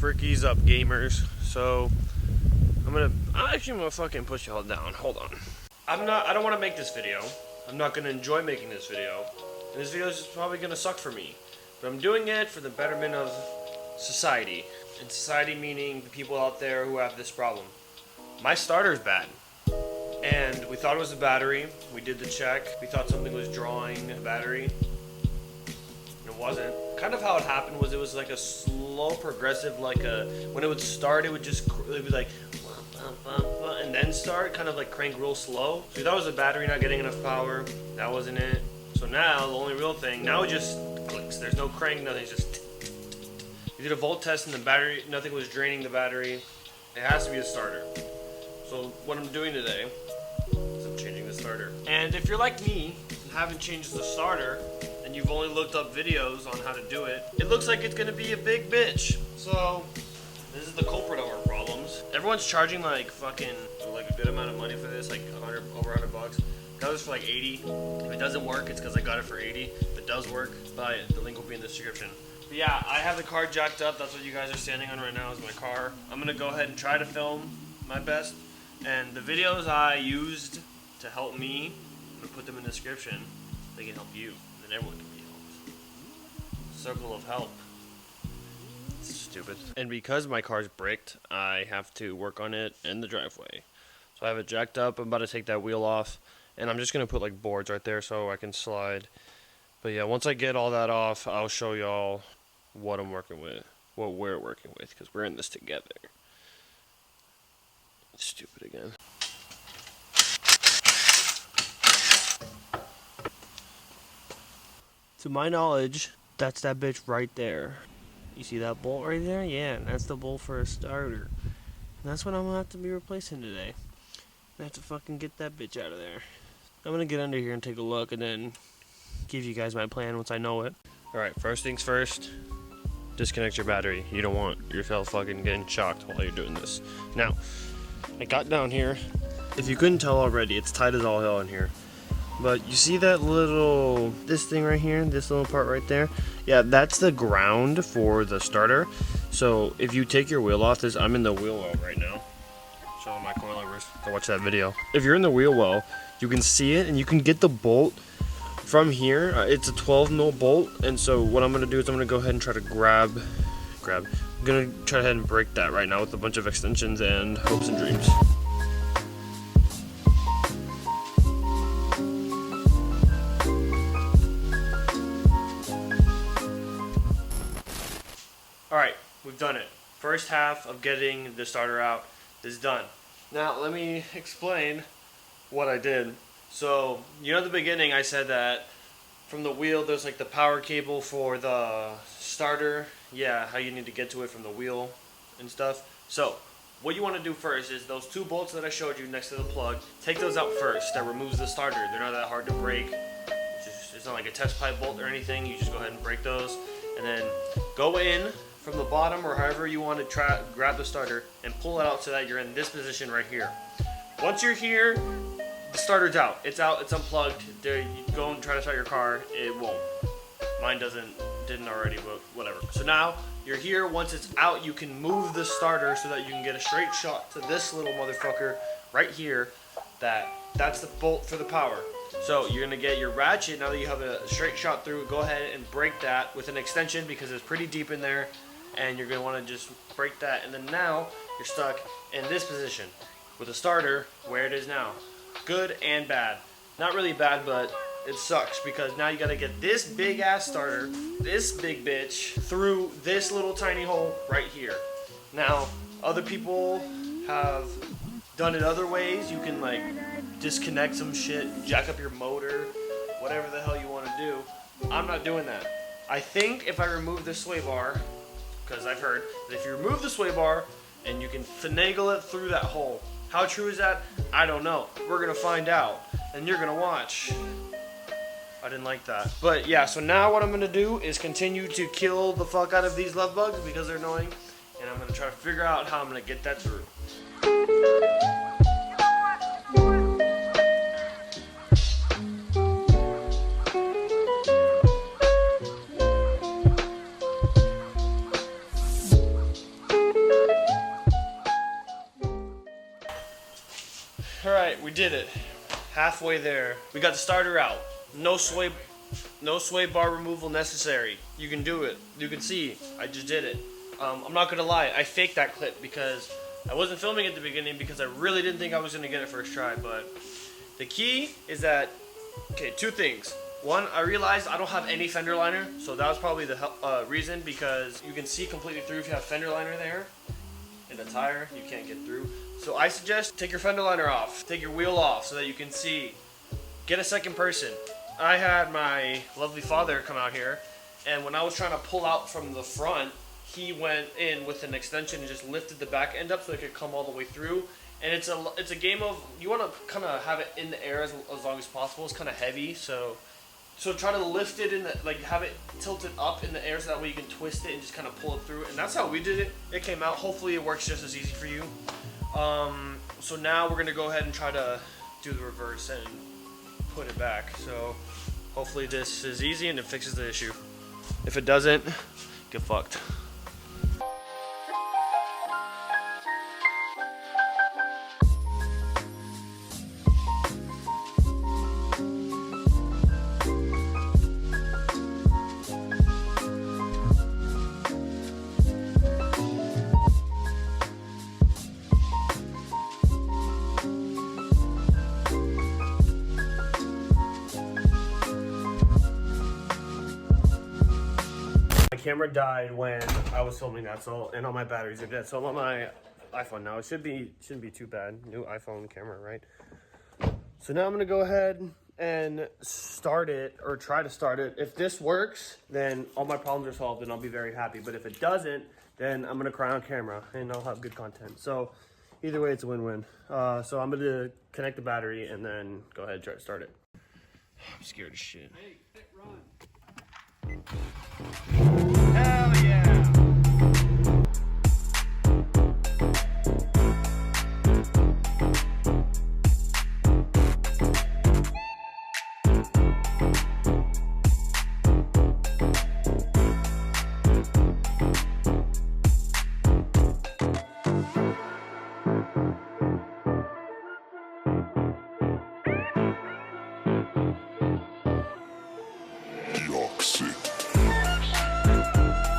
Frickies up, gamers. So I'm gonna fucking push y'all down. Hold on. I don't want to make this video. I'm not gonna enjoy making this video, and this video is just probably gonna suck for me. But I'm doing it for the betterment of society, and society meaning the people out there who have this problem. My starter's bad, and we thought it was the battery. We did the check. We thought something was drawing the battery. It wasn't. Kind of how it happened was it was like a slow progressive, like when it would start, it would be like and then start, kind of like crank real slow. So we thought it was the battery not getting enough power. That wasn't it. So now the only real thing, now it just clicks. There's no crank, nothing, just we did a volt test and the battery, nothing was draining the battery. It has to be a starter. So what I'm doing today is I'm changing the starter. And if you're like me and haven't changed the starter, and you've only looked up videos on how to do it, it looks like it's gonna be a big bitch. So this is the culprit of our problems. Everyone's charging like fucking like a good amount of money for this, like over 100 bucks. Got this for like 80. If it doesn't work, it's because I got it for 80. If it does work, buy it. The link will be in the description. But yeah, I have the car jacked up. That's what you guys are standing on right now is my car. I'm gonna go ahead and try to film my best. And the videos I used to help me, I'm gonna put them in the description. They can help you, and then everyone can be helped. Circle of help. It's stupid. And because my car's bricked, I have to work on it in the driveway. So I have it jacked up. I'm about to take that wheel off, and I'm just gonna put like boards right there so I can slide. But yeah, once I get all that off, I'll show y'all what I'm working with, what we're working with, because we're in this together. Stupid again. To my knowledge, that's that bitch right there. You see that bolt right there? Yeah, that's the bolt for a starter. And that's what I'm gonna have to be replacing today. I have to fucking get that bitch out of there. I'm gonna get under here and take a look and then give you guys my plan once I know it. Alright, first things first, disconnect your battery. You don't want yourself fucking getting shocked while you're doing this. Now, I got down here. If you couldn't tell already, it's tight as all hell in here. But you see that this thing right here, this little part right there? Yeah, that's the ground for the starter. So if you take your wheel off, I'm in the wheel well right now. Showing my coilovers. Go watch that video. If you're in the wheel well, you can see it and you can get the bolt from here. It's a 12 mil bolt, and so what I'm gonna do is I'm gonna go ahead and try to grab. I'm gonna try ahead and break that right now with a bunch of extensions and hopes and dreams. Alright, we've done it. First half of getting the starter out is done. Now let me explain what I did. So, you know at the beginning I said that from the wheel there's like the power cable for the starter. Yeah, how you need to get to it from the wheel and stuff. So, what you want to do first is those two bolts that I showed you next to the plug, take those out first. That removes the starter. They're not that hard to break. It's not like a test pipe bolt or anything. You just go ahead and break those. And then go in from the bottom or however you want to grab the starter and pull it out so that you're in this position right here. Once you're here, the starter's out. It's out. It's unplugged. There, you go and try to start your car. It won't. Mine didn't already, but whatever. So now you're here. Once it's out, you can move the starter so that you can get a straight shot to this little motherfucker right here. That's the bolt for the power. So you're gonna get your ratchet. Now that you have a straight shot through, go ahead and break that with an extension because it's pretty deep in there, and you're gonna want to just break that. And then now you're stuck in this position with the starter where it is now. Good and bad. Not really bad, but it sucks because now you gotta get this big ass starter, this big bitch, through this little tiny hole right here. Now, other people have done it other ways. You can like disconnect some shit, jack up your motor, whatever the hell you want to do. I'm not doing that. I think if I remove this sway bar, because I've heard that if you remove the sway bar and you can finagle it through that hole. How true is that? I don't know. We're gonna find out, and you're gonna watch. I didn't like that. But yeah, so now what I'm gonna do is continue to kill the fuck out of these love bugs because they're annoying, and I'm gonna try to figure out how I'm gonna get that through. we did it. Halfway there. We got the starter out. No sway bar removal necessary. You can do it. You can see, I just did it. I'm not gonna lie, I faked that clip because I wasn't filming at the beginning because I really didn't think I was gonna get it first try, but the key is that, okay, two things. One, I realized I don't have any fender liner, so that was probably the reason, because you can see completely through if you have fender liner there. In the tire, you can't get through. So I suggest take your fender liner off, take your wheel off so that you can see. Get a second person. I had my lovely father come out here, and when I was trying to pull out from the front, he went in with an extension and just lifted the back end up so it could come all the way through. And it's a game of, you want to kind of have it in the air as long as possible. It's kind of heavy, so try to lift it in the, like, have it tilted up in the air so that way you can twist it and just kind of pull it through. And that's how we did it. It came out. Hopefully it works just as easy for you. So now we're gonna go ahead and try to do the reverse and put it back. So hopefully this is easy and it fixes the issue. If it doesn't, get fucked. Camera died when I was filming that, so, and all my batteries are dead. So I'm on my iPhone now. It shouldn't be too bad. New iPhone camera, right? So now I'm gonna go ahead and start it, or try to start it. If this works, then all my problems are solved and I'll be very happy. But if it doesn't, then I'm gonna cry on camera and I'll have good content. So either way, it's a win-win. So I'm gonna connect the battery and then go ahead and try to start it. I'm scared as shit. Hey, run.